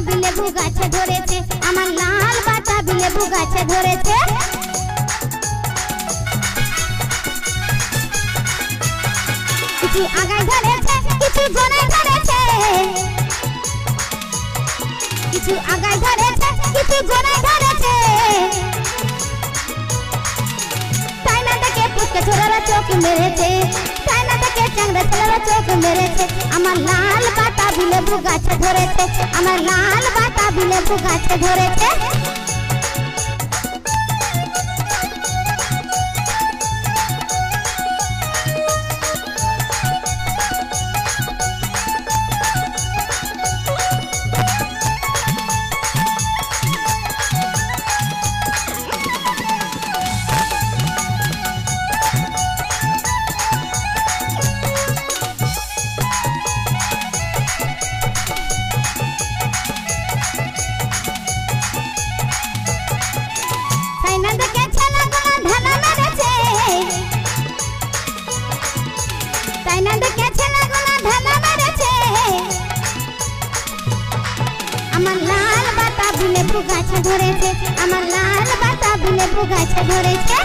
বাতাবি লেবু গাছে ধরেছে, আমার লাল বাতাবি লেবু গাছে ধরেছে। কিছু আগায় ধরেছে, কিছু গোড়ায় ধরেছে, কিছু আগায় ধরেছে, কিছু গোড়ায় ধরেছে। তাই না দেখে পুচকে ছোড়ারা চোখ মেরেছে, তাই না দেখে চ্যাংড়া ছেলেরা চোখ মেরেছে। আমার লাল বাতাবি লেবু গাছে ধরেছে, আমার লাল বাতাবি লেবু গাছে ধরেছে। আমার লাল বাতাবি লেবু গাছে ধরেছে, আমার লাল বাতাবি লেবু গাছে ধরেছে।